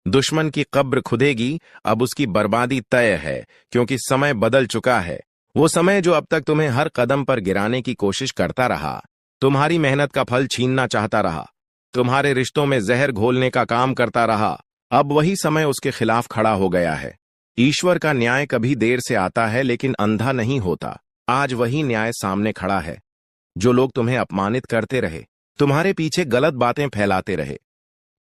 दुश्मन की कब्र खुदेगी, अब उसकी बर्बादी तय है, क्योंकि समय बदल चुका है। वो समय जो अब तक तुम्हें हर कदम पर गिराने की कोशिश करता रहा, तुम्हारी मेहनत का फल छीनना चाहता रहा, तुम्हारे रिश्तों में जहर घोलने का काम करता रहा, अब वही समय उसके खिलाफ खड़ा हो गया है। ईश्वर का न्याय कभी देर से आता है, लेकिन अंधा नहीं होता। आज वही न्याय सामने खड़ा है। जो लोग तुम्हें अपमानित करते रहे, तुम्हारे पीछे गलत बातें फैलाते रहे,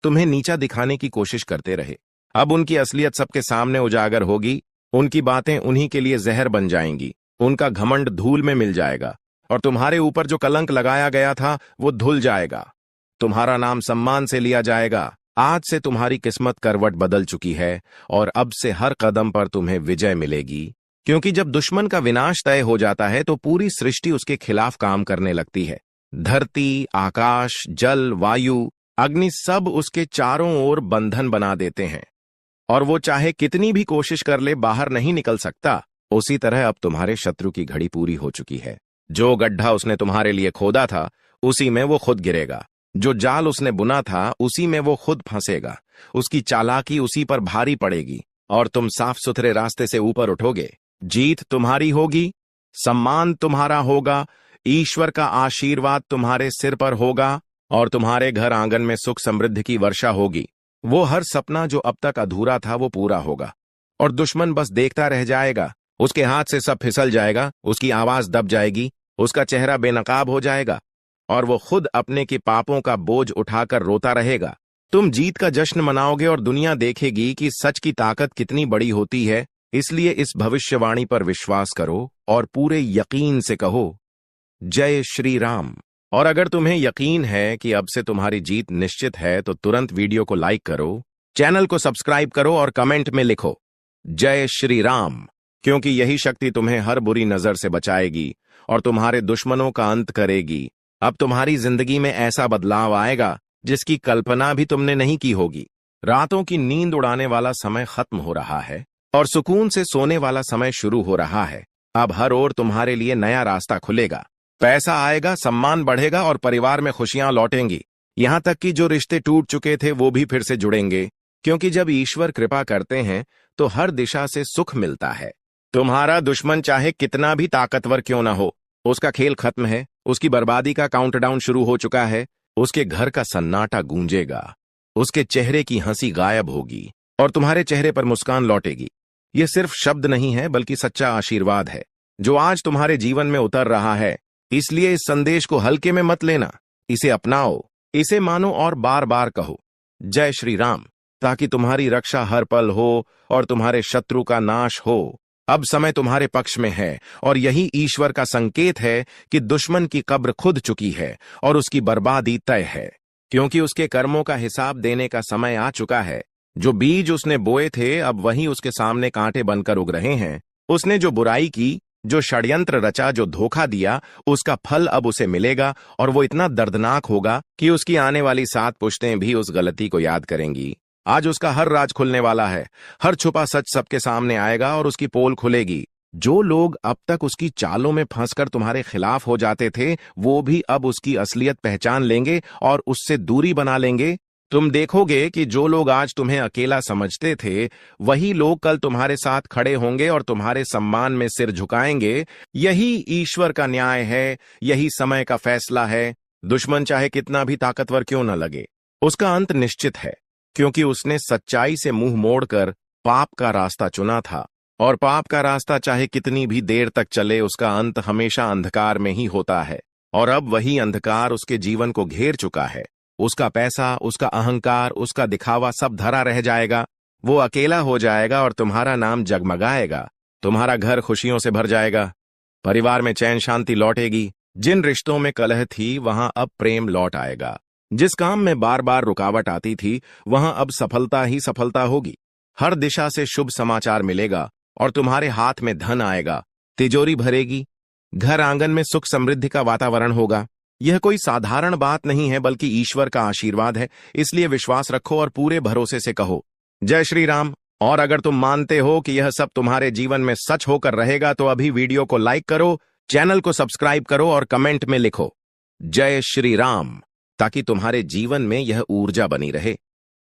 तुम्हें नीचा दिखाने की कोशिश करते रहे, अब उनकी असलियत सबके सामने उजागर होगी। उनकी बातें उन्हीं के लिए जहर बन जाएंगी, उनका घमंड धूल में मिल जाएगा, और तुम्हारे ऊपर जो कलंक लगाया गया था वो धुल जाएगा। तुम्हारा नाम सम्मान से लिया जाएगा। आज से तुम्हारी किस्मत करवट बदल चुकी है, और अब से हर कदम पर तुम्हें विजय मिलेगी, क्योंकि जब दुश्मन का विनाश तय हो जाता है तो पूरी सृष्टि उसके खिलाफ काम करने लगती है। धरती, आकाश, जल, वायु, अग्नि सब उसके चारों ओर बंधन बना देते हैं, और वो चाहे कितनी भी कोशिश कर ले बाहर नहीं निकल सकता। उसी तरह अब तुम्हारे शत्रु की घड़ी पूरी हो चुकी है। जो गड्ढा उसने तुम्हारे लिए खोदा था, उसी में वो खुद गिरेगा। जो जाल उसने बुना था, उसी में वो खुद फंसेगा। उसकी चालाकी उसी पर भारी पड़ेगी, और तुम साफ सुथरे रास्ते से ऊपर उठोगे। जीत तुम्हारी होगी, सम्मान तुम्हारा होगा, ईश्वर का आशीर्वाद तुम्हारे सिर पर होगा, और तुम्हारे घर आंगन में सुख समृद्धि की वर्षा होगी। वो हर सपना जो अब तक अधूरा था वो पूरा होगा, और दुश्मन बस देखता रह जाएगा। उसके हाथ से सब फिसल जाएगा, उसकी आवाज दब जाएगी, उसका चेहरा बेनकाब हो जाएगा, और वो खुद अपने के पापों का बोझ उठाकर रोता रहेगा। तुम जीत का जश्न मनाओगे, और दुनिया देखेगी कि सच की ताकत कितनी बड़ी होती है। इसलिए इस भविष्यवाणी पर विश्वास करो और पूरे यकीन से कहो, जय श्री राम। और अगर तुम्हें यकीन है कि अब से तुम्हारी जीत निश्चित है, तो तुरंत वीडियो को लाइक करो, चैनल को सब्सक्राइब करो और कमेंट में लिखो, जय श्री राम, क्योंकि यही शक्ति तुम्हें हर बुरी नजर से बचाएगी और तुम्हारे दुश्मनों का अंत करेगी। अब तुम्हारी जिंदगी में ऐसा बदलाव आएगा जिसकी कल्पना भी तुमने नहीं की होगी। रातों की नींद उड़ाने वाला समय खत्म हो रहा है, और सुकून से सोने वाला समय शुरू हो रहा है। अब हर ओर तुम्हारे लिए नया रास्ता खुलेगा। पैसा आएगा, सम्मान बढ़ेगा, और परिवार में खुशियां लौटेंगी। यहां तक कि जो रिश्ते टूट चुके थे वो भी फिर से जुड़ेंगे, क्योंकि जब ईश्वर कृपा करते हैं तो हर दिशा से सुख मिलता है। तुम्हारा दुश्मन चाहे कितना भी ताकतवर क्यों ना हो, उसका खेल खत्म है। उसकी बर्बादी का काउंटडाउन शुरू हो चुका है। उसके घर का सन्नाटा गूंजेगा, उसके चेहरे की हंसी गायब होगी, और तुम्हारे चेहरे पर मुस्कान लौटेगी। ये सिर्फ शब्द नहीं है, बल्कि सच्चा आशीर्वाद है जो आज तुम्हारे जीवन में उतर रहा है। इसलिए इस संदेश को हल्के में मत लेना, इसे अपनाओ, इसे मानो, और बार बार कहो, जय श्री राम, ताकि तुम्हारी रक्षा हर पल हो और तुम्हारे शत्रु का नाश हो। अब समय तुम्हारे पक्ष में है, और यही ईश्वर का संकेत है कि दुश्मन की कब्र खुद चुकी है और उसकी बर्बादी तय है, क्योंकि उसके कर्मों का हिसाब देने का समय आ चुका है। जो बीज उसने बोए थे, अब वही उसके सामने कांटे बनकर उग रहे हैं। उसने जो बुराई की, जो षड्यंत्र रचा, जो धोखा दिया, उसका फल अब उसे मिलेगा, और वो इतना दर्दनाक होगा कि उसकी आने वाली 7 पुश्तें भी उस गलती को याद करेंगी। आज उसका हर राज खुलने वाला है, हर छुपा सच सबके सामने आएगा, और उसकी पोल खुलेगी। जो लोग अब तक उसकी चालों में फंसकर तुम्हारे खिलाफ हो जाते थे, वो भी अब उसकी असलियत पहचान लेंगे और उससे दूरी बना लेंगे। तुम देखोगे कि जो लोग आज तुम्हें अकेला समझते थे, वही लोग कल तुम्हारे साथ खड़े होंगे और तुम्हारे सम्मान में सिर झुकाएंगे। यही ईश्वर का न्याय है, यही समय का फैसला है। दुश्मन चाहे कितना भी ताकतवर क्यों न लगे, उसका अंत निश्चित है, क्योंकि उसने सच्चाई से मुंह मोड़कर पाप का रास्ता चुना था, और पाप का रास्ता चाहे कितनी भी देर तक चले, उसका अंत हमेशा अंधकार में ही होता है। और अब वही अंधकार उसके जीवन को घेर चुका है। उसका पैसा, उसका अहंकार, उसका दिखावा सब धरा रह जाएगा। वो अकेला हो जाएगा, और तुम्हारा नाम जगमगाएगा। तुम्हारा घर खुशियों से भर जाएगा, परिवार में चैन शांति लौटेगी। जिन रिश्तों में कलह थी, वहां अब प्रेम लौट आएगा। जिस काम में बार बार रुकावट आती थी, वहां अब सफलता ही सफलता होगी। हर दिशा से शुभ समाचार मिलेगा, और तुम्हारे हाथ में धन आएगा, तिजोरी भरेगी, घर आंगन में सुख समृद्धि का वातावरण होगा। यह कोई साधारण बात नहीं है, बल्कि ईश्वर का आशीर्वाद है। इसलिए विश्वास रखो और पूरे भरोसे से कहो, जय श्री राम। और अगर तुम मानते हो कि यह सब तुम्हारे जीवन में सच होकर रहेगा, तो अभी वीडियो को लाइक करो, चैनल को सब्सक्राइब करो, और कमेंट में लिखो, जय श्री राम, ताकि तुम्हारे जीवन में यह ऊर्जा बनी रहे।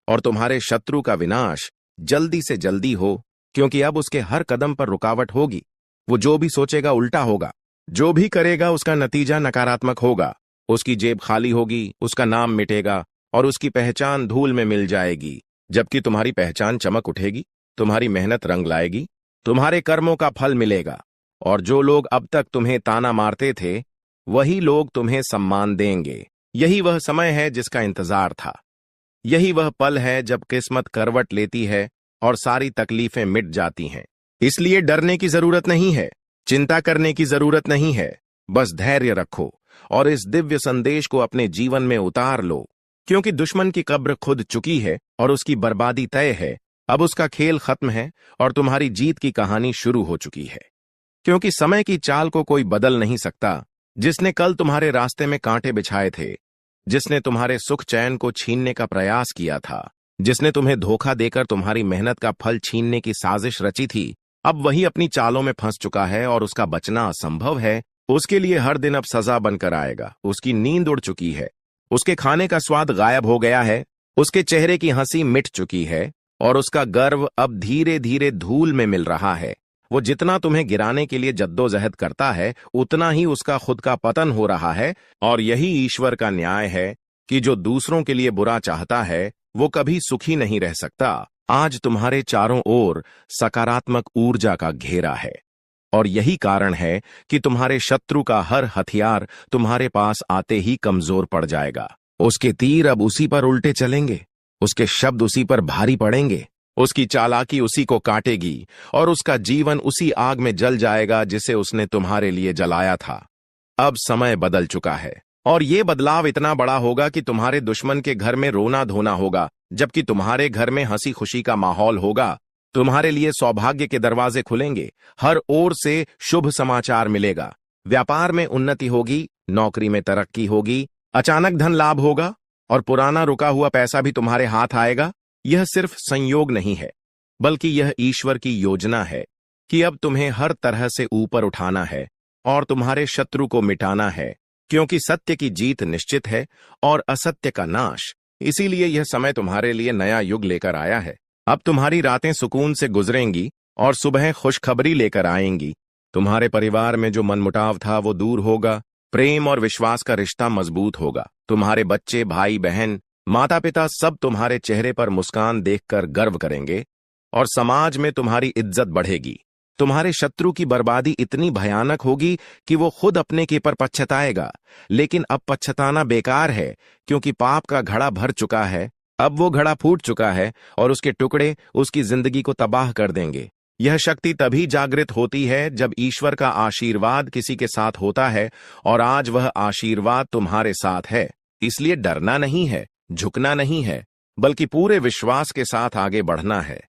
और तुम्हारे शत्रु का विनाश जल्दी से जल्दी हो, क्योंकि अब उसके हर कदम पर रुकावट होगी। वो जो भी सोचेगा उल्टा होगा, जो भी करेगा उसका नतीजा नकारात्मक होगा। उसकी जेब खाली होगी, उसका नाम मिटेगा और उसकी पहचान धूल में मिल जाएगी। जबकि तुम्हारी पहचान चमक उठेगी, तुम्हारी मेहनत रंग लाएगी, तुम्हारे कर्मों का फल मिलेगा। और जो लोग अब तक तुम्हें ताना मारते थे, वही लोग तुम्हें सम्मान देंगे। यही वह समय है जिसका इंतजार था। यही वह पल है जब किस्मत करवट लेती है और सारी तकलीफें मिट जाती हैं। इसलिए डरने की जरूरत नहीं है, चिंता करने की जरूरत नहीं है। बस धैर्य रखो और इस दिव्य संदेश को अपने जीवन में उतार लो, क्योंकि दुश्मन की कब्र खुद चुकी है और उसकी बर्बादी तय है। अब उसका खेल खत्म है और तुम्हारी जीत की कहानी शुरू हो चुकी है। क्योंकि समय की चाल को कोई बदल नहीं सकता। जिसने कल तुम्हारे रास्ते में कांटे बिछाए थे, जिसने तुम्हारे सुख चैन को छीनने का प्रयास किया था, जिसने तुम्हें धोखा देकर तुम्हारी मेहनत का फल छीनने की साजिश रची थी, अब वही अपनी चालों में फंस चुका है और उसका बचना असंभव है। उसके लिए हर दिन अब सजा बनकर आएगा। उसकी नींद उड़ चुकी है, उसके खाने का स्वाद गायब हो गया है, उसके चेहरे की हंसी मिट चुकी है और उसका गर्व अब धीरे धीरे धूल में मिल रहा है। वो जितना तुम्हें गिराने के लिए जद्दोजहद करता है, उतना ही उसका खुद का पतन हो रहा है। और यही ईश्वर का न्याय है कि जो दूसरों के लिए बुरा चाहता है, वो कभी सुखी नहीं रह सकता। आज तुम्हारे चारों ओर सकारात्मक ऊर्जा का घेरा है और यही कारण है कि तुम्हारे शत्रु का हर हथियार तुम्हारे पास आते ही कमजोर पड़ जाएगा। उसके तीर अब उसी पर उल्टे चलेंगे, उसके शब्द उसी पर भारी पड़ेंगे, उसकी चालाकी उसी को काटेगी और उसका जीवन उसी आग में जल जाएगा जिसे उसने तुम्हारे लिए जलाया था। अब समय बदल चुका है और ये बदलाव इतना बड़ा होगा कि तुम्हारे दुश्मन के घर में रोना धोना होगा, जबकि तुम्हारे घर में हंसी खुशी का माहौल होगा। तुम्हारे लिए सौभाग्य के दरवाजे खुलेंगे, हर ओर से शुभ समाचार मिलेगा। व्यापार में उन्नति होगी, नौकरी में तरक्की होगी, अचानक धन लाभ होगा और पुराना रुका हुआ पैसा भी तुम्हारे हाथ आएगा। यह सिर्फ संयोग नहीं है, बल्कि यह ईश्वर की योजना है कि अब तुम्हें हर तरह से ऊपर उठाना है और तुम्हारे शत्रु को मिटाना है, क्योंकि सत्य की जीत निश्चित है और असत्य का नाश। इसीलिए यह समय तुम्हारे लिए नया युग लेकर आया है। अब तुम्हारी रातें सुकून से गुजरेंगी और सुबह खुशखबरी लेकर आएंगी। तुम्हारे परिवार में जो मनमुटाव था वो दूर होगा, प्रेम और विश्वास का रिश्ता मजबूत होगा। तुम्हारे बच्चे, भाई बहन, माता पिता सब तुम्हारे चेहरे पर मुस्कान देखकर गर्व करेंगे और समाज में तुम्हारी इज्जत बढ़ेगी। तुम्हारे शत्रु की बर्बादी इतनी भयानक होगी कि वो खुद अपने के पर पछताएगा, लेकिन अब पछताना बेकार है, क्योंकि पाप का घड़ा भर चुका है। अब वो घड़ा फूट चुका है और उसके टुकड़े उसकी जिंदगी को तबाह कर देंगे। यह शक्ति तभी जागृत होती है जब ईश्वर का आशीर्वाद किसी के साथ होता है, और आज वह आशीर्वाद तुम्हारे साथ है। इसलिए डरना नहीं है, झुकना नहीं है, बल्कि पूरे विश्वास के साथ आगे बढ़ना है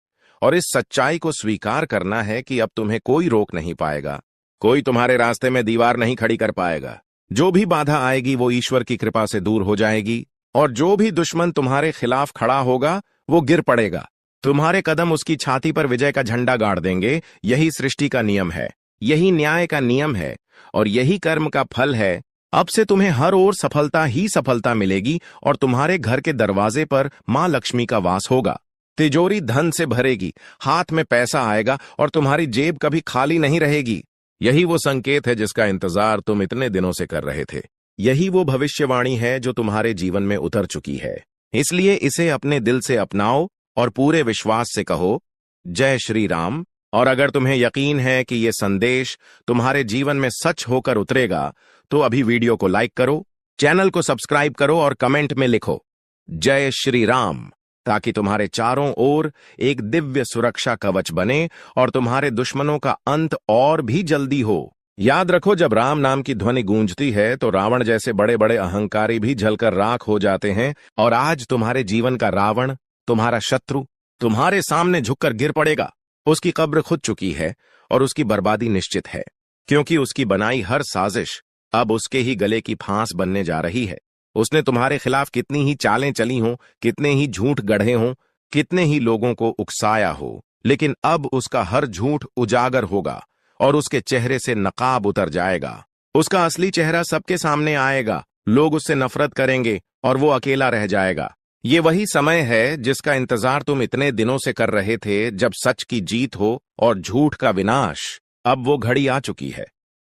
और इस सच्चाई को स्वीकार करना है कि अब तुम्हें कोई रोक नहीं पाएगा, कोई तुम्हारे रास्ते में दीवार नहीं खड़ी कर पाएगा। जो भी बाधा आएगी वो ईश्वर की कृपा से दूर हो जाएगी और जो भी दुश्मन तुम्हारे खिलाफ खड़ा होगा वो गिर पड़ेगा। तुम्हारे कदम उसकी छाती पर विजय का झंडा गाड़ देंगे। यही सृष्टि का नियम है, यही न्याय का नियम है और यही कर्म का फल है। अब से तुम्हें हर ओर सफलता ही सफलता मिलेगी और तुम्हारे घर के दरवाजे पर मां लक्ष्मी का वास होगा। तिजोरी धन से भरेगी, हाथ में पैसा आएगा और तुम्हारी जेब कभी खाली नहीं रहेगी। यही वो संकेत है जिसका इंतजार तुम इतने दिनों से कर रहे थे। यही वो भविष्यवाणी है जो तुम्हारे जीवन में उतर चुकी है। इसलिए इसे अपने दिल से अपनाओ और पूरे विश्वास से कहो, जय श्री राम। और अगर तुम्हें यकीन है कि ये संदेश तुम्हारे जीवन में सच होकर उतरेगा, तो अभी वीडियो को लाइक करो, चैनल को सब्सक्राइब करो और कमेंट में लिखो जय श्री राम, ताकि तुम्हारे चारों ओर एक दिव्य सुरक्षा कवच बने और तुम्हारे दुश्मनों का अंत और भी जल्दी हो। याद रखो, जब राम नाम की ध्वनि गूंजती है तो रावण जैसे बड़े बड़े अहंकारी भी जलकर राख हो जाते हैं। और आज तुम्हारे जीवन का रावण, तुम्हारा शत्रु, तुम्हारे सामने झुककर गिर पड़ेगा। उसकी कब्र खुद चुकी है और उसकी बर्बादी निश्चित है, क्योंकि उसकी बनाई हर साजिश अब उसके ही गले की फांस बनने जा रही है। उसने तुम्हारे खिलाफ कितनी ही चालें चली हों, कितने ही झूठ गढ़े हों, कितने ही लोगों को उकसाया हो, लेकिन अब उसका हर झूठ उजागर होगा और उसके चेहरे से नकाब उतर जाएगा। उसका असली चेहरा सबके सामने आएगा। लोग उससे नफरत करेंगे और वो अकेला रह जाएगा। ये वही समय है जिसका इंतजार तुम इतने दिनों से कर रहे थे, जब सच की जीत हो और झूठ का विनाश। अब वो घड़ी आ चुकी है।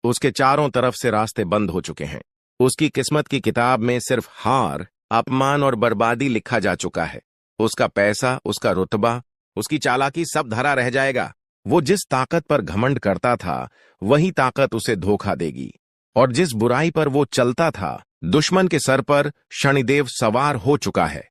उसके चारों तरफ से रास्ते बंद हो चुके हैं। उसकी किस्मत की किताब में सिर्फ हार, अपमान और बर्बादी लिखा जा चुका है। उसका पैसा, उसका रुतबा, उसकी चालाकी सब धरा रह जाएगा। वो जिस ताकत पर घमंड करता था, वही ताकत उसे धोखा देगी। और जिस बुराई पर वो चलता था, दुश्मन के सर पर शनिदेव सवार हो चुका है।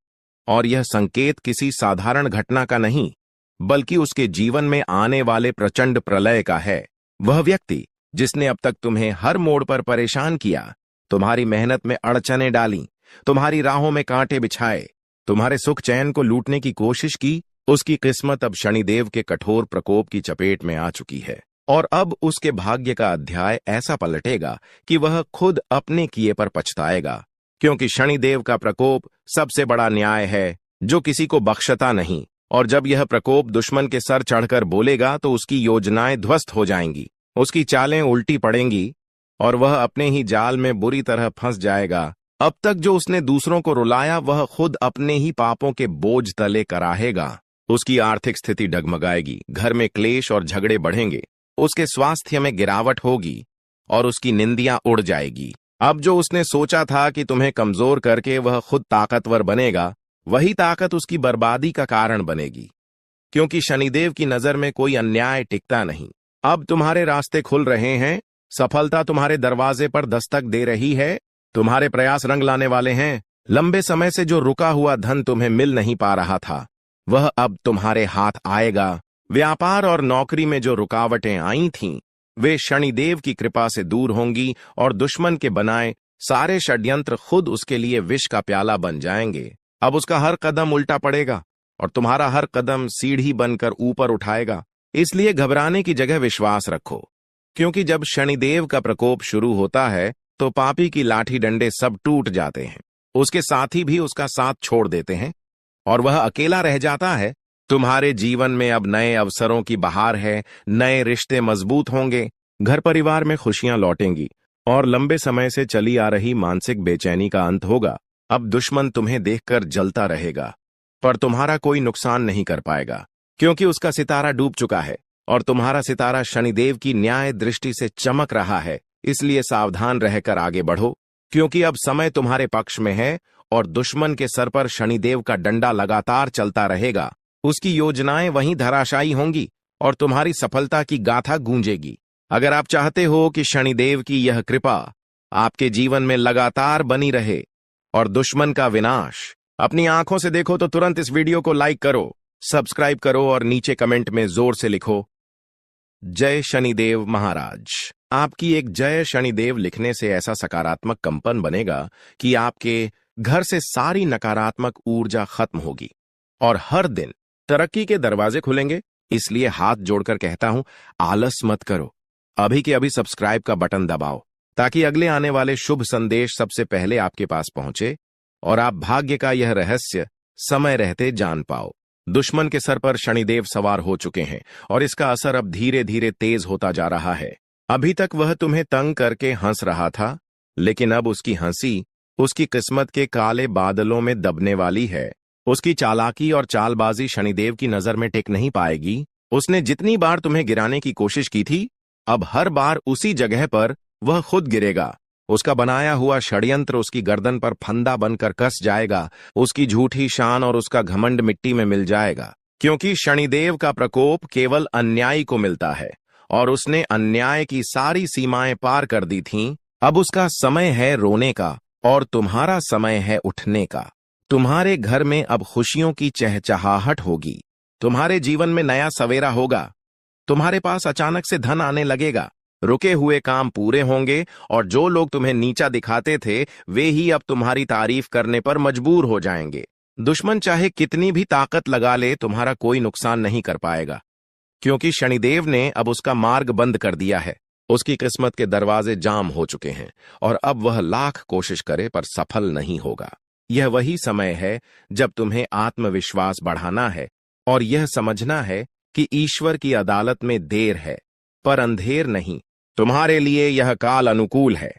और यह संकेत किसी साधारण घटना का नहीं, बल्कि उसके जीवन में आने वाले प्रचंड प्रलय का है। वह व्यक्ति जिसने अब तक तुम्हें हर मोड़ पर परेशान किया, तुम्हारी मेहनत में अड़चनें डाली, तुम्हारी राहों में कांटे बिछाए, तुम्हारे सुख चैन को लूटने की कोशिश की, उसकी किस्मत अब शनिदेव के कठोर प्रकोप की चपेट में आ चुकी है। और अब उसके भाग्य का अध्याय ऐसा पलटेगा कि वह खुद अपने किए पर पछताएगा। क्योंकि शनिदेव का प्रकोप सबसे बड़ा न्याय है, जो किसी को बख्शता नहीं। और जब यह प्रकोप दुश्मन के सर चढ़कर बोलेगा, तो उसकी योजनाएं ध्वस्त हो जाएंगी, उसकी चालें उल्टी पड़ेंगी और वह अपने ही जाल में बुरी तरह फंस जाएगा। अब तक जो उसने दूसरों को रुलाया, वह खुद अपने ही पापों के बोझ तले कराहेगा। उसकी आर्थिक स्थिति डगमगाएगी, घर में क्लेश और झगड़े बढ़ेंगे, उसके स्वास्थ्य में गिरावट होगी और उसकी निंदियां उड़ जाएगी। अब जो उसने सोचा था कि तुम्हें कमजोर करके वह खुद ताकतवर बनेगा, वही ताकत उसकी बर्बादी का कारण बनेगी। क्योंकि शनिदेव की नजर में कोई अन्याय टिकता नहीं। अब तुम्हारे रास्ते खुल रहे हैं, सफलता तुम्हारे दरवाजे पर दस्तक दे रही है, तुम्हारे प्रयास रंग लाने वाले हैं। लंबे समय से जो रुका हुआ धन तुम्हें मिल नहीं पा रहा था, वह अब तुम्हारे हाथ आएगा। व्यापार और नौकरी में जो रुकावटें आई थीं, वे शनिदेव की कृपा से दूर होंगी और दुश्मन के बनाए सारे षड्यंत्र खुद उसके लिए विष का प्याला बन जाएंगे। अब उसका हर कदम उल्टा पड़ेगा और तुम्हारा हर कदम सीढ़ी बनकर ऊपर उठाएगा। इसलिए घबराने की जगह विश्वास रखो, क्योंकि जब शनिदेव का प्रकोप शुरू होता है, तो पापी की लाठी डंडे सब टूट जाते हैं, उसके साथी भी उसका साथ छोड़ देते हैं और वह अकेला रह जाता है। तुम्हारे जीवन में अब नए अवसरों की बहार है, नए रिश्ते मजबूत होंगे, घर परिवार में खुशियां लौटेंगी और लंबे समय से चली आ रही मानसिक बेचैनी का अंत होगा। अब दुश्मन तुम्हें देखकर जलता रहेगा, पर तुम्हारा कोई नुकसान नहीं कर पाएगा, क्योंकि उसका सितारा डूब चुका है और तुम्हारा सितारा शनिदेव की न्याय दृष्टि से चमक रहा है। इसलिए सावधान रहकर आगे बढ़ो, क्योंकि अब समय तुम्हारे पक्ष में है और दुश्मन के सर पर शनिदेव का डंडा लगातार चलता रहेगा। उसकी योजनाएं वहीं धराशायी होंगी और तुम्हारी सफलता की गाथा गूंजेगी। अगर आप चाहते हो कि शनिदेव की यह कृपा आपके जीवन में लगातार बनी रहे और दुश्मन का विनाश अपनी आंखों से देखो, तो तुरंत इस वीडियो को लाइक करो, सब्सक्राइब करो और नीचे कमेंट में जोर से लिखो, जय शनिदेव महाराज। आपकी एक जय शनिदेव लिखने से ऐसा सकारात्मक कंपन बनेगा कि आपके घर से सारी नकारात्मक ऊर्जा खत्म होगी और हर दिन तरक्की के दरवाजे खुलेंगे। इसलिए हाथ जोड़कर कहता हूं, आलस मत करो, अभी के अभी सब्सक्राइब का बटन दबाओ, ताकि अगले आने वाले शुभ संदेश सबसे पहले आपके पास पहुंचे और आप भाग्य का यह रहस्य समय रहते जान पाओ। दुश्मन के सर पर शनिदेव सवार हो चुके हैं और इसका असर अब धीरे धीरे तेज होता जा रहा है। अभी तक वह तुम्हें तंग करके हंस रहा था, लेकिन अब उसकी हंसी उसकी किस्मत के काले बादलों में दबने वाली है। उसकी चालाकी और चालबाजी शनिदेव की नजर में टिक नहीं पाएगी। उसने जितनी बार तुम्हें गिराने की कोशिश की थी, अब हर बार उसी जगह पर वह खुद गिरेगा। उसका बनाया हुआ षड्यंत्र उसकी गर्दन पर फंदा बनकर कस जाएगा। उसकी झूठी शान और उसका घमंड मिट्टी में मिल जाएगा, क्योंकि शनिदेव का प्रकोप केवल अन्यायी को मिलता है और उसने अन्याय की सारी सीमाएं पार कर दी थीं। अब उसका समय है रोने का और तुम्हारा समय है उठने का। तुम्हारे घर में अब खुशियों की चहचहाहट होगी, तुम्हारे जीवन में नया सवेरा होगा, तुम्हारे पास अचानक से धन आने लगेगा, रुके हुए काम पूरे होंगे और जो लोग तुम्हें नीचा दिखाते थे, वे ही अब तुम्हारी तारीफ करने पर मजबूर हो जाएंगे। दुश्मन चाहे कितनी भी ताकत लगा ले, तुम्हारा कोई नुकसान नहीं कर पाएगा, क्योंकि शनिदेव ने अब उसका मार्ग बंद कर दिया है। उसकी किस्मत के दरवाजे जाम हो चुके हैं और अब वह लाख कोशिश करे पर सफल नहीं होगा। यह वही समय है जब तुम्हें आत्मविश्वास बढ़ाना है और यह समझना है कि ईश्वर की अदालत में देर है पर अंधेर नहीं। तुम्हारे लिए यह काल अनुकूल है,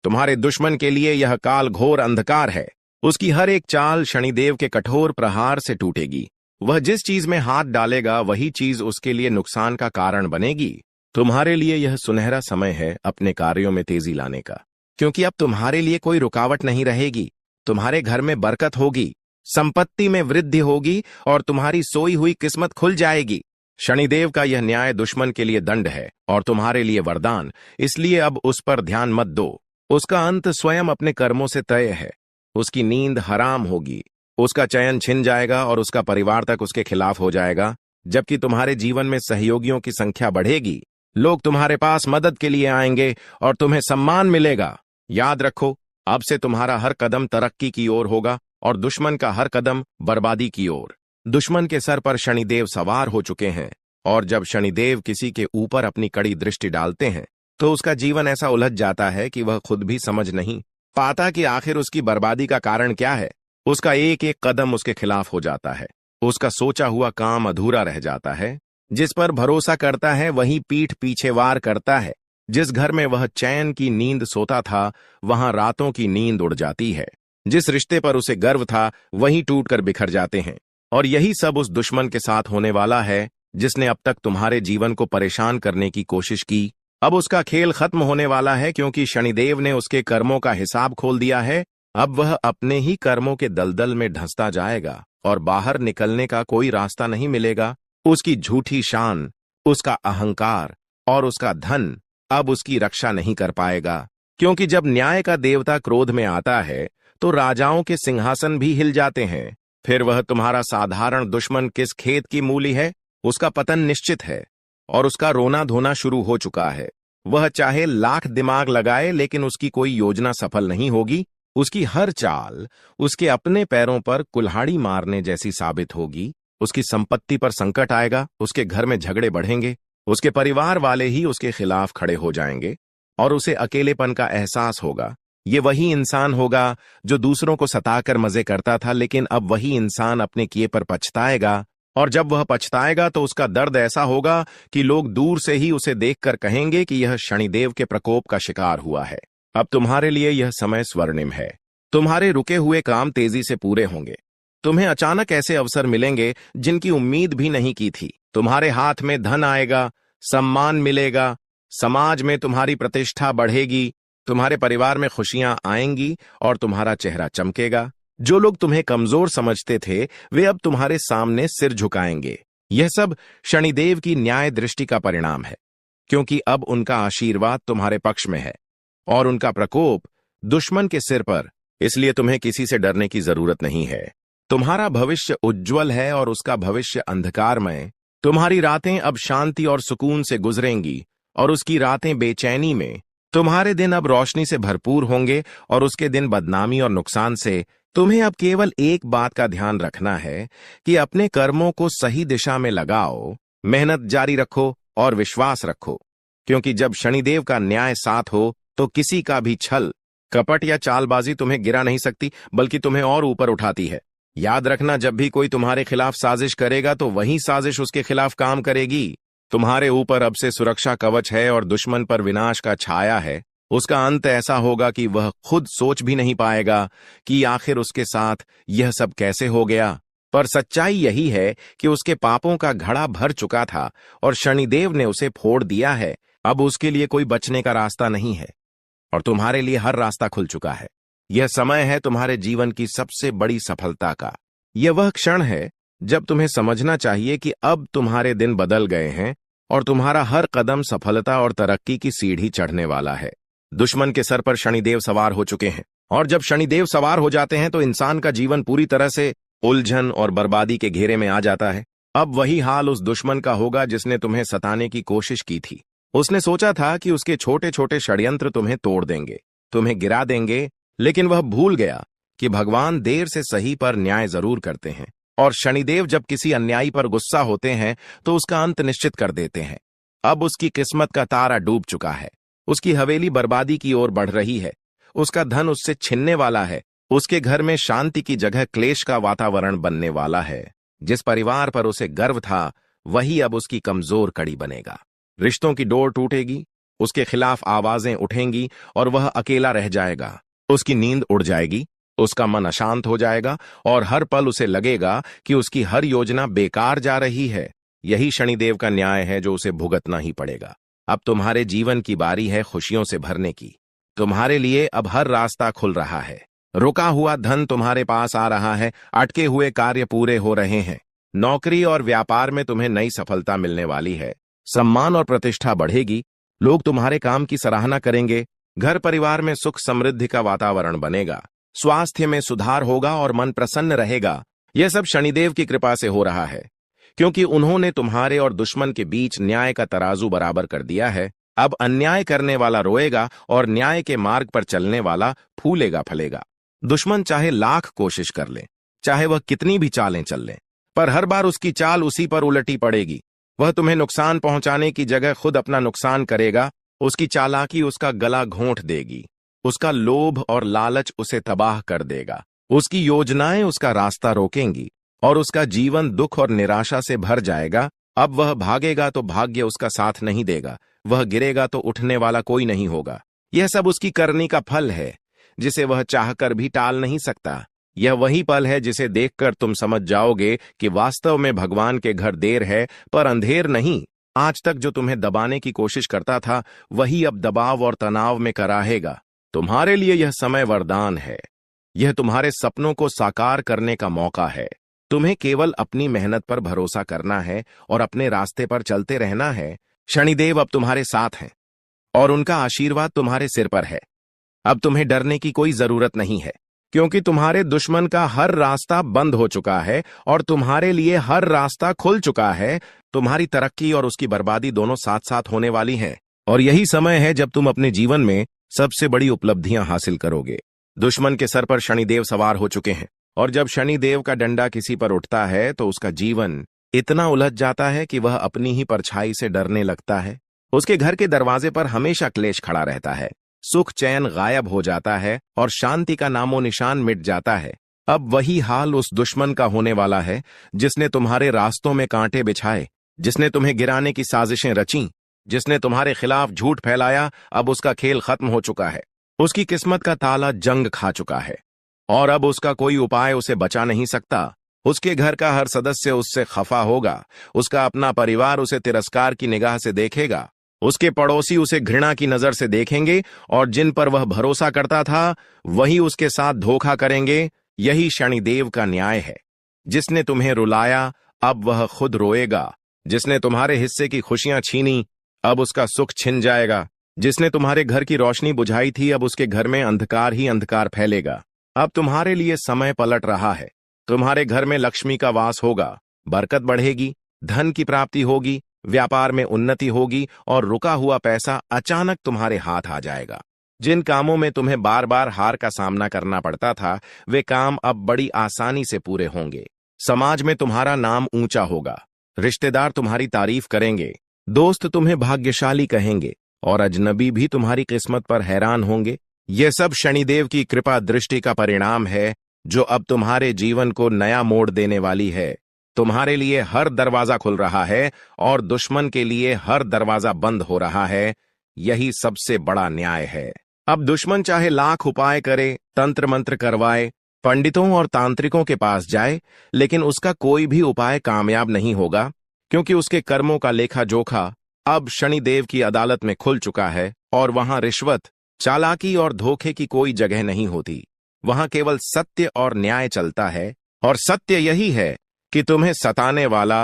तुम्हारे दुश्मन के लिए यह काल घोर अंधकार है। उसकी हर एक चाल शनिदेव के कठोर प्रहार से टूटेगी। वह जिस चीज में हाथ डालेगा वही चीज उसके लिए नुकसान का कारण बनेगी। तुम्हारे लिए यह सुनहरा समय है अपने कार्यों में तेजी लाने का, क्योंकि अब तुम्हारे लिए कोई रुकावट नहीं रहेगी। तुम्हारे घर में बरकत होगी, संपत्ति में वृद्धि होगी और तुम्हारी सोई हुई किस्मत खुल जाएगी। शनिदेव का यह न्याय दुश्मन के लिए दंड है और तुम्हारे लिए वरदान, इसलिए अब उस पर ध्यान मत दो। उसका अंत स्वयं अपने कर्मों से तय है। उसकी नींद हराम होगी, उसका चयन छिन जाएगा और उसका परिवार तक उसके खिलाफ हो जाएगा, जबकि तुम्हारे जीवन में सहयोगियों की संख्या बढ़ेगी। लोग तुम्हारे पास मदद के लिए आएंगे और तुम्हें सम्मान मिलेगा। याद रखो, अब से तुम्हारा हर कदम तरक्की की ओर होगा और दुश्मन का हर कदम बर्बादी की ओर। दुश्मन के सर पर शनिदेव सवार हो चुके हैं और जब शनिदेव किसी के ऊपर अपनी कड़ी दृष्टि डालते हैं तो उसका जीवन ऐसा उलझ जाता है कि वह खुद भी समझ नहीं पाता कि आखिर उसकी बर्बादी का कारण क्या है। उसका एक एक कदम उसके खिलाफ हो जाता है। उसका सोचा हुआ काम अधूरा रह जाता है। जिस पर भरोसा करता है वही पीठ पीछे वार करता है। जिस घर में वह चैन की नींद सोता था वहां रातों की नींद उड़ जाती है। जिस रिश्ते पर उसे गर्व था वही टूटकर बिखर जाते हैं। और यही सब उस दुश्मन के साथ होने वाला है जिसने अब तक तुम्हारे जीवन को परेशान करने की कोशिश की। अब उसका खेल खत्म होने वाला है, क्योंकि शनिदेव ने उसके कर्मों का हिसाब खोल दिया है। अब वह अपने ही कर्मों के दलदल में धंसता जाएगा और बाहर निकलने का कोई रास्ता नहीं मिलेगा। उसकी झूठी शान, उसका अहंकार और उसका धन अब उसकी रक्षा नहीं कर पाएगा, क्योंकि जब न्याय का देवता क्रोध में आता है तो राजाओं के सिंहासन भी हिल जाते हैं। फिर वह तुम्हारा साधारण दुश्मन किस खेत की मूली है, उसका पतन निश्चित है और उसका रोना धोना शुरू हो चुका है। वह चाहे लाख दिमाग लगाए लेकिन उसकी कोई योजना सफल नहीं होगी। उसकी हर चाल उसके अपने पैरों पर कुल्हाड़ी मारने जैसी साबित होगी। उसकी संपत्ति पर संकट आएगा, उसके घर में झगड़े बढ़ेंगे, उसके परिवार वाले ही उसके खिलाफ खड़े हो जाएंगे और उसे अकेलेपन का एहसास होगा। ये वही इंसान होगा जो दूसरों को सताकर मजे करता था, लेकिन अब वही इंसान अपने किए पर पछताएगा और जब वह पछताएगा तो उसका दर्द ऐसा होगा कि लोग दूर से ही उसे देखकर कहेंगे कि यह शनिदेव के प्रकोप का शिकार हुआ है। अब तुम्हारे लिए यह समय स्वर्णिम है। तुम्हारे रुके हुए काम तेजी से पूरे होंगे। तुम्हें अचानक ऐसे अवसर मिलेंगे जिनकी उम्मीद भी नहीं की थी। तुम्हारे हाथ में धन आएगा, सम्मान मिलेगा, समाज में तुम्हारी प्रतिष्ठा बढ़ेगी, तुम्हारे परिवार में खुशियां आएंगी और तुम्हारा चेहरा चमकेगा। जो लोग तुम्हें कमजोर समझते थे वे अब तुम्हारे सामने सिर झुकाएंगे। यह सब शनिदेव की न्याय दृष्टि का परिणाम है, क्योंकि अब उनका आशीर्वाद तुम्हारे पक्ष में है और उनका प्रकोप दुश्मन के सिर पर। इसलिए तुम्हें किसी से डरने की जरूरत नहीं है। तुम्हारा भविष्य उज्ज्वल है और उसका भविष्य अंधकारमय। तुम्हारी रातें अब शांति और सुकून से गुजरेंगी और उसकी रातें बेचैनी में। तुम्हारे दिन अब रोशनी से भरपूर होंगे और उसके दिन बदनामी और नुकसान से। तुम्हें अब केवल एक बात का ध्यान रखना है कि अपने कर्मों को सही दिशा में लगाओ, मेहनत जारी रखो और विश्वास रखो, क्योंकि जब शनिदेव का न्याय साथ हो तो किसी का भी छल, कपट या चालबाजी तुम्हें गिरा नहीं सकती, बल्कि तुम्हें और ऊपर उठाती है। याद रखना, जब भी कोई तुम्हारे खिलाफ साजिश करेगा तो वही साजिश उसके खिलाफ काम करेगी। तुम्हारे ऊपर अब से सुरक्षा कवच है और दुश्मन पर विनाश का छाया है। उसका अंत ऐसा होगा कि वह खुद सोच भी नहीं पाएगा कि आखिर उसके साथ यह सब कैसे हो गया। पर सच्चाई यही है कि उसके पापों का घड़ा भर चुका था और शनिदेव ने उसे फोड़ दिया है। अब उसके लिए कोई बचने का रास्ता नहीं है और तुम्हारे लिए हर रास्ता खुल चुका है। यह समय है तुम्हारे जीवन की सबसे बड़ी सफलता का। यह वह क्षण है जब तुम्हें समझना चाहिए कि अब तुम्हारे दिन बदल गए हैं और तुम्हारा हर कदम सफलता और तरक्की की सीढ़ी चढ़ने वाला है। दुश्मन के सर पर शनिदेव सवार हो चुके हैं और जब शनिदेव सवार हो जाते हैं तो इंसान का जीवन पूरी तरह से उलझन और बर्बादी के घेरे में आ जाता है। अब वही हाल उस दुश्मन का होगा जिसने तुम्हें सताने की कोशिश की थी। उसने सोचा था कि उसके छोटे छोटे षड्यंत्र तुम्हें तोड़ देंगे, तुम्हें गिरा देंगे, लेकिन वह भूल गया कि भगवान देर से सही पर न्याय जरूर करते हैं और शनिदेव जब किसी अन्यायी पर गुस्सा होते हैं तो उसका अंत निश्चित कर देते हैं। अब उसकी किस्मत का तारा डूब चुका है। उसकी हवेली बर्बादी की ओर बढ़ रही है। उसका धन उससे छिनने वाला है। उसके घर में शांति की जगह क्लेश का वातावरण बनने वाला है। जिस परिवार पर उसे गर्व था वही अब उसकी कमजोर कड़ी बनेगा। रिश्तों की डोर टूटेगी, उसके खिलाफ आवाजें उठेंगी और वह अकेला रह जाएगा। उसकी नींद उड़ जाएगी उसका मन अशांत हो जाएगा और हर पल उसे लगेगा कि उसकी हर योजना बेकार जा रही है। यही शनिदेव का न्याय है जो उसे भुगतना ही पड़ेगा। अब तुम्हारे जीवन की बारी है खुशियों से भरने की। तुम्हारे लिए अब हर रास्ता खुल रहा है। रुका हुआ धन तुम्हारे पास आ रहा है, अटके हुए कार्य पूरे हो रहे हैं। नौकरी और व्यापार में तुम्हें नई सफलता मिलने वाली है। सम्मान और प्रतिष्ठा बढ़ेगी। लोग तुम्हारे काम की सराहना करेंगे। घर परिवार में सुख समृद्धि का वातावरण बनेगा। स्वास्थ्य में सुधार होगा और मन प्रसन्न रहेगा। यह सब शनिदेव की कृपा से हो रहा है, क्योंकि उन्होंने तुम्हारे और दुश्मन के बीच न्याय का तराजू बराबर कर दिया है। अब अन्याय करने वाला रोएगा और न्याय के मार्ग पर चलने वाला फूलेगा फलेगा। दुश्मन चाहे लाख कोशिश कर ले, चाहे वह कितनी भी चालें चल ले, पर हर बार उसकी चाल उसी पर उलटी पड़ेगी। वह तुम्हें नुकसान पहुंचाने की जगह खुद अपना नुकसान करेगा। उसकी चालाकी उसका गला घोंट देगी। उसका लोभ और लालच उसे तबाह कर देगा। उसकी योजनाएं उसका रास्ता रोकेंगी और उसका जीवन दुख और निराशा से भर जाएगा। अब वह भागेगा तो भाग्य उसका साथ नहीं देगा। वह गिरेगा तो उठने वाला कोई नहीं होगा। यह सब उसकी करनी का फल है, जिसे वह चाहकर भी टाल नहीं सकता। यह वही पल है जिसे देखकर तुम समझ जाओगे कि वास्तव में भगवान के घर देर है पर अंधेर नहीं। आज तक जो तुम्हें दबाने की कोशिश करता था, वही अब दबाव और तनाव में कराहेगा। तुम्हारे लिए यह समय वरदान है। यह तुम्हारे सपनों को साकार करने का मौका है। तुम्हें केवल अपनी मेहनत पर भरोसा करना है और अपने रास्ते पर चलते रहना है। शनिदेव अब तुम्हारे साथ हैं और उनका आशीर्वाद तुम्हारे सिर पर है। अब तुम्हें डरने की कोई जरूरत नहीं है, क्योंकि तुम्हारे दुश्मन का हर रास्ता बंद हो चुका है और तुम्हारे लिए हर रास्ता खुल चुका है। तुम्हारी तरक्की और उसकी बर्बादी दोनों साथ साथ होने वाली हैं, और यही समय है जब तुम अपने जीवन में सबसे बड़ी उपलब्धियां हासिल करोगे। दुश्मन के सर पर शनिदेव सवार हो चुके हैं, और जब शनिदेव का डंडा किसी पर उठता है तो उसका जीवन इतना उलझ जाता है कि वह अपनी ही परछाई से डरने लगता है। उसके घर के दरवाजे पर हमेशा क्लेश खड़ा रहता है। सुख चैन गायब हो जाता है और शांति का नामो निशान मिट जाता है। अब वही हाल उस दुश्मन का होने वाला है जिसने तुम्हारे रास्तों में कांटे बिछाए, जिसने तुम्हें गिराने की साजिशें रची, जिसने तुम्हारे खिलाफ झूठ फैलाया। अब उसका खेल खत्म हो चुका है। उसकी किस्मत का ताला जंग खा चुका है और अब उसका कोई उपाय उसे बचा नहीं सकता। उसके घर का हर सदस्य उससे खफा होगा। उसका अपना परिवार उसे तिरस्कार की निगाह से देखेगा। उसके पड़ोसी उसे घृणा की नजर से देखेंगे और जिन पर वह भरोसा करता था वही उसके साथ धोखा करेंगे। यही शनिदेव का न्याय है। जिसने तुम्हें रुलाया अब वह खुद रोएगा। जिसने तुम्हारे हिस्से की खुशियां छीनी अब उसका सुख छिन जाएगा। जिसने तुम्हारे घर की रोशनी बुझाई थी अब उसके घर में अंधकार ही अंधकार फैलेगा। अब तुम्हारे लिए समय पलट रहा है। तुम्हारे घर में लक्ष्मी का वास होगा। बरकत बढ़ेगी, धन की प्राप्ति होगी, व्यापार में उन्नति होगी और रुका हुआ पैसा अचानक तुम्हारे हाथ आ जाएगा। जिन कामों में तुम्हें बार बार हार का सामना करना पड़ता था, वे काम अब बड़ी आसानी से पूरे होंगे। समाज में तुम्हारा नाम ऊंचा होगा। रिश्तेदार तुम्हारी तारीफ करेंगे। दोस्त तुम्हें भाग्यशाली कहेंगे और अजनबी भी तुम्हारी किस्मत पर हैरान होंगे। यह सब शनिदेव की कृपा दृष्टि का परिणाम है, जो अब तुम्हारे जीवन को नया मोड़ देने वाली है। तुम्हारे लिए हर दरवाजा खुल रहा है और दुश्मन के लिए हर दरवाजा बंद हो रहा है। यही सबसे बड़ा न्याय है। अब दुश्मन चाहे लाख उपाय करे, तंत्र मंत्र करवाए, पंडितों और तांत्रिकों के पास जाए, लेकिन उसका कोई भी उपाय कामयाब नहीं होगा, क्योंकि उसके कर्मों का लेखा जोखा अब शनिदेव की अदालत में खुल चुका है और वहां रिश्वत, चालाकी और धोखे की कोई जगह नहीं होती। वहां केवल सत्य और न्याय चलता है, और सत्य यही है कि तुम्हें सताने वाला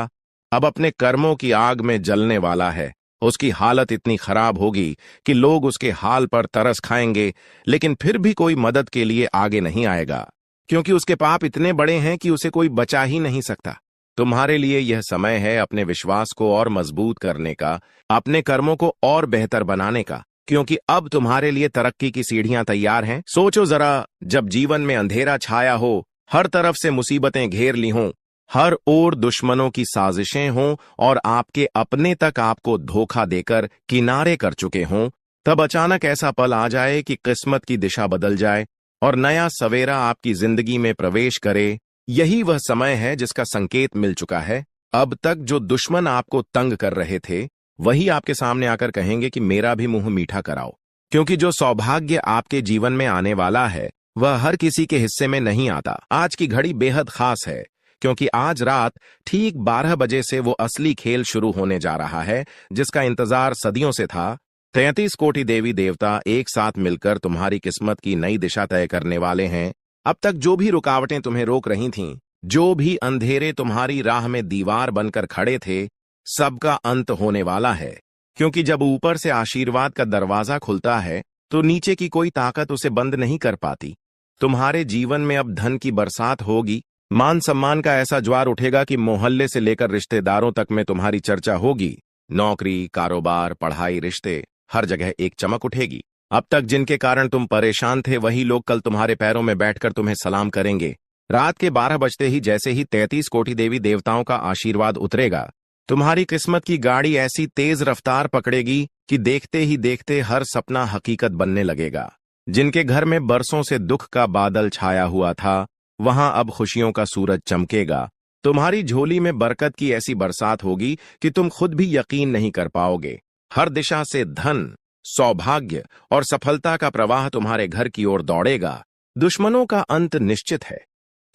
अब अपने कर्मों की आग में जलने वाला है। उसकी हालत इतनी खराब होगी कि लोग उसके हाल पर तरस खाएंगे, लेकिन फिर भी कोई मदद के लिए आगे नहीं आएगा, क्योंकि उसके पाप इतने बड़े हैं कि उसे कोई बचा ही नहीं सकता। तुम्हारे लिए यह समय है अपने विश्वास को और मजबूत करने का, अपने कर्मों को और बेहतर बनाने का, क्योंकि अब तुम्हारे लिए तरक्की की सीढ़ियां तैयार हैं। सोचो जरा, जब जीवन में अंधेरा छाया हो, हर तरफ से मुसीबतें घेर ली हों, हर ओर दुश्मनों की साजिशें हों और आपके अपने तक आपको धोखा देकर किनारे कर चुके हों, तब अचानक ऐसा पल आ जाए कि किस्मत की दिशा बदल जाए और नया सवेरा आपकी जिंदगी में प्रवेश करे। यही वह समय है जिसका संकेत मिल चुका है। अब तक जो दुश्मन आपको तंग कर रहे थे, वही आपके सामने आकर कहेंगे कि मेरा भी मुंह मीठा कराओ, क्योंकि जो सौभाग्य आपके जीवन में आने वाला है वह हर किसी के हिस्से में नहीं आता। आज की घड़ी बेहद खास है, क्योंकि आज रात ठीक 12 बजे से वो असली खेल शुरू होने जा रहा है, जिसका इंतजार सदियों से था। 33 कोटि देवी देवता एक साथ मिलकर तुम्हारी किस्मत की नई दिशा तय करने वाले हैं। अब तक जो भी रुकावटें तुम्हें रोक रही थीं, जो भी अंधेरे तुम्हारी राह में दीवार बनकर खड़े थे, सबका अंत होने वाला है। क्योंकि जब ऊपर से आशीर्वाद का दरवाजा खुलता है, तो नीचे की कोई ताकत उसे बंद नहीं कर पाती। तुम्हारे जीवन में अब धन की बरसात होगी, मान सम्मान का ऐसा ज्वार उठेगा कि मोहल्ले से लेकर रिश्तेदारों तक में तुम्हारी चर्चा होगी। नौकरी, कारोबार, पढ़ाई, रिश्ते, हर जगह एक चमक उठेगी। अब तक जिनके कारण तुम परेशान थे, वही लोग कल तुम्हारे पैरों में बैठकर तुम्हें सलाम करेंगे। रात के 12 बजते ही जैसे ही 33 कोटि देवी देवताओं का आशीर्वाद उतरेगा, तुम्हारी किस्मत की गाड़ी ऐसी तेज रफ्तार पकड़ेगी कि देखते ही देखते हर सपना हकीकत बनने लगेगा। जिनके घर में बरसों से दुख का बादल छाया हुआ था, वहां अब खुशियों का सूरज चमकेगा। तुम्हारी झोली में बरकत की ऐसी बरसात होगी कि तुम खुद भी यकीन नहीं कर पाओगे। हर दिशा से धन, सौभाग्य और सफलता का प्रवाह तुम्हारे घर की ओर दौड़ेगा। दुश्मनों का अंत निश्चित है।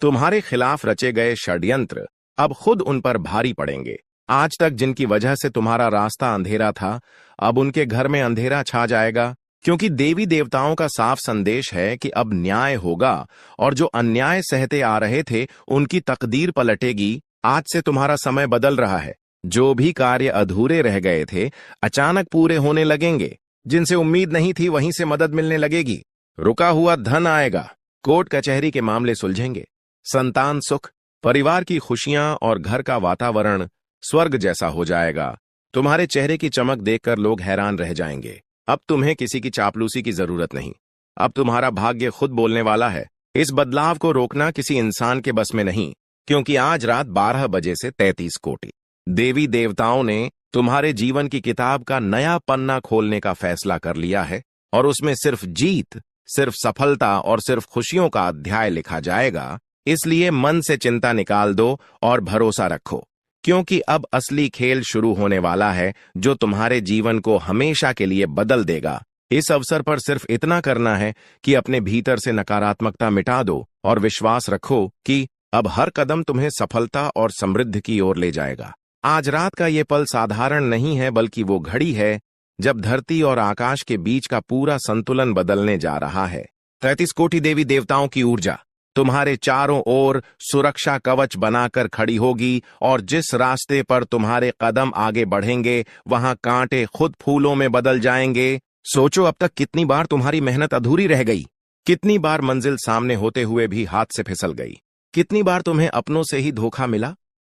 तुम्हारे खिलाफ रचे गए षड्यंत्र अब खुद उन पर भारी पड़ेंगे। आज तक जिनकी वजह से तुम्हारा रास्ता अंधेरा था, अब उनके घर में अंधेरा छा जाएगा, क्योंकि देवी देवताओं का साफ संदेश है कि अब न्याय होगा और जो अन्याय सहते आ रहे थे, उनकी तकदीर पलटेगी। आज से तुम्हारा समय बदल रहा है। जो भी कार्य अधूरे रह गए थे, अचानक पूरे होने लगेंगे। जिनसे उम्मीद नहीं थी, वहीं से मदद मिलने लगेगी। रुका हुआ धन आएगा। कोर्ट कचहरी के मामले सुलझेंगे। संतान सुख, परिवार की खुशियां और घर का वातावरण स्वर्ग जैसा हो जाएगा। तुम्हारे चेहरे की चमक देखकर लोग हैरान रह जाएंगे। अब तुम्हें किसी की चापलूसी की जरूरत नहीं। अब तुम्हारा भाग्य खुद बोलने वाला है। इस बदलाव को रोकना किसी इंसान के बस में नहीं, क्योंकि आज रात 12 बजे से 33 कोटि देवी देवताओं ने तुम्हारे जीवन की किताब का नया पन्ना खोलने का फैसला कर लिया है, और उसमें सिर्फ जीत, सिर्फ सफलता और सिर्फ खुशियों का अध्याय लिखा जाएगा। इसलिए मन से चिंता निकाल दो और भरोसा रखो, क्योंकि अब असली खेल शुरू होने वाला है, जो तुम्हारे जीवन को हमेशा के लिए बदल देगा। इस अवसर पर सिर्फ इतना करना है कि अपने भीतर से नकारात्मकता मिटा दो और विश्वास रखो कि अब हर कदम तुम्हें सफलता और समृद्धि की ओर ले जाएगा। आज रात का ये पल साधारण नहीं है, बल्कि वो घड़ी है जब धरती और आकाश के बीच का पूरा संतुलन बदलने जा रहा है। 33 कोटि देवी देवताओं की ऊर्जा तुम्हारे चारों ओर सुरक्षा कवच बनाकर खड़ी होगी, और जिस रास्ते पर तुम्हारे कदम आगे बढ़ेंगे, वहां कांटे खुद फूलों में बदल जाएंगे। सोचो, अब तक कितनी बार तुम्हारी मेहनत अधूरी रह गई, कितनी बार मंजिल सामने होते हुए भी हाथ से फिसल गई, कितनी बार तुम्हें अपनों से ही धोखा मिला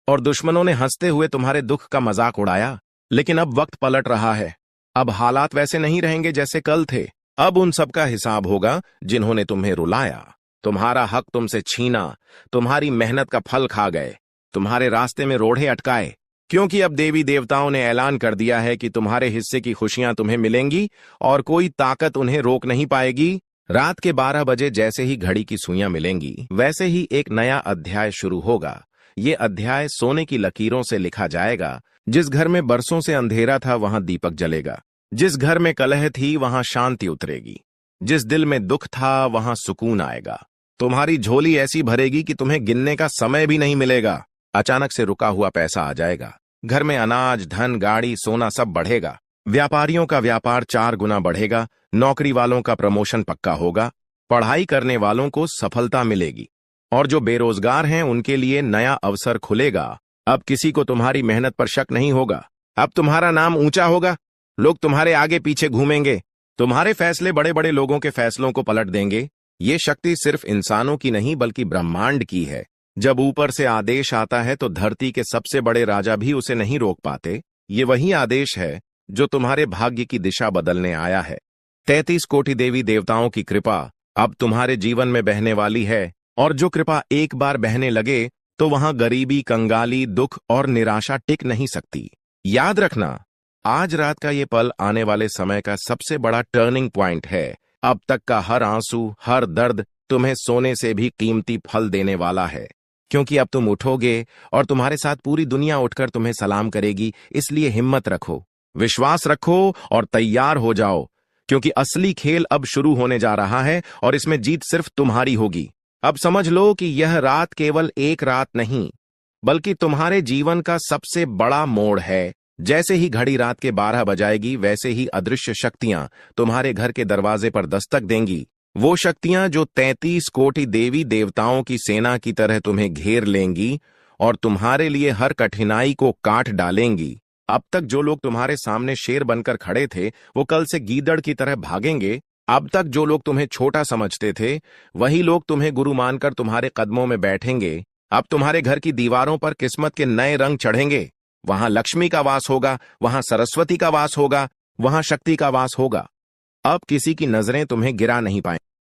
और दुश्मनों ने हंसते हुए तुम्हारे दुख का मजाक उड़ाया। लेकिन अब वक्त पलट रहा है। अब हालात वैसे नहीं रहेंगे जैसे कल थे। अब उन सबका हिसाब होगा जिन्होंने तुम्हें रुलाया, तुम्हारा हक तुमसे छीना, तुम्हारी मेहनत का फल खा गए, तुम्हारे रास्ते में रोड़े अटकाए। क्योंकि अब देवी देवताओं ने ऐलान कर दिया है कि तुम्हारे हिस्से की खुशियां तुम्हें मिलेंगी और कोई ताकत उन्हें रोक नहीं पाएगी। रात के 12 बजे जैसे ही घड़ी की सुइयां मिलेंगी, वैसे ही एक नया अध्याय शुरू होगा। ये अध्याय सोने की लकीरों से लिखा जाएगा। जिस घर में बरसों से अंधेरा था, वहां दीपक जलेगा। जिस घर में कलह थी, वहां शांति उतरेगी। जिस दिल में दुख था, वहां सुकून आएगा। तुम्हारी झोली ऐसी भरेगी कि तुम्हें गिनने का समय भी नहीं मिलेगा। अचानक से रुका हुआ पैसा आ जाएगा। घर में अनाज, धन, गाड़ी, सोना सब बढ़ेगा। व्यापारियों का व्यापार 4 गुना बढ़ेगा। नौकरी वालों का प्रमोशन पक्का होगा। पढ़ाई करने वालों को सफलता मिलेगी, और जो बेरोजगार हैं, उनके लिए नया अवसर खुलेगा। अब किसी को तुम्हारी मेहनत पर शक नहीं होगा। अब तुम्हारा नाम ऊंचा होगा। लोग तुम्हारे आगे पीछे घूमेंगे। तुम्हारे फैसले बड़े बड़े लोगों के फैसलों को पलट देंगे। ये शक्ति सिर्फ इंसानों की नहीं, बल्कि ब्रह्मांड की है। जब ऊपर से आदेश आता है, तो धरती के सबसे बड़े राजा भी उसे नहीं रोक पाते। ये वही आदेश है जो तुम्हारे भाग्य की दिशा बदलने आया है। 33 कोटि देवी देवताओं की कृपा अब तुम्हारे जीवन में बहने वाली है, और जो कृपा एक बार बहने लगे, तो वहां गरीबी, कंगाली, दुख और निराशा टिक नहीं सकती। याद रखना, आज रात का ये पल आने वाले समय का सबसे बड़ा टर्निंग पॉइंट है। अब तक का हर आंसू, हर दर्द तुम्हें सोने से भी कीमती फल देने वाला है, क्योंकि अब तुम उठोगे और तुम्हारे साथ पूरी दुनिया उठकर तुम्हें सलाम करेगी। इसलिए हिम्मत रखो, विश्वास रखो और तैयार हो जाओ, क्योंकि असली खेल अब शुरू होने जा रहा है और इसमें जीत सिर्फ तुम्हारी होगी। अब समझ लो कि यह रात केवल एक रात नहीं, बल्कि तुम्हारे जीवन का सबसे बड़ा मोड़ है। जैसे ही घड़ी रात के 12 बजाएगी, वैसे ही अदृश्य शक्तियां तुम्हारे घर के दरवाजे पर दस्तक देंगी। वो शक्तियां जो 33 कोटि देवी देवताओं की सेना की तरह तुम्हें घेर लेंगी और तुम्हारे लिए हर कठिनाई को काट डालेंगी। अब तक जो लोग तुम्हारे सामने शेर बनकर खड़े थे, वो कल से गीदड़ की तरह भागेंगे। अब तक जो लोग तुम्हें छोटा समझते थे, वही लोग तुम्हें गुरु मानकर तुम्हारे कदमों में बैठेंगे। अब तुम्हारे घर की दीवारों पर किस्मत के नए रंग चढ़ेंगे। वहां लक्ष्मी का वास होगा, वहां सरस्वती का वास होगा, वहां शक्ति का वास होगा। अब किसी की नजरें तुम्हें गिरा नहीं पाएंगी।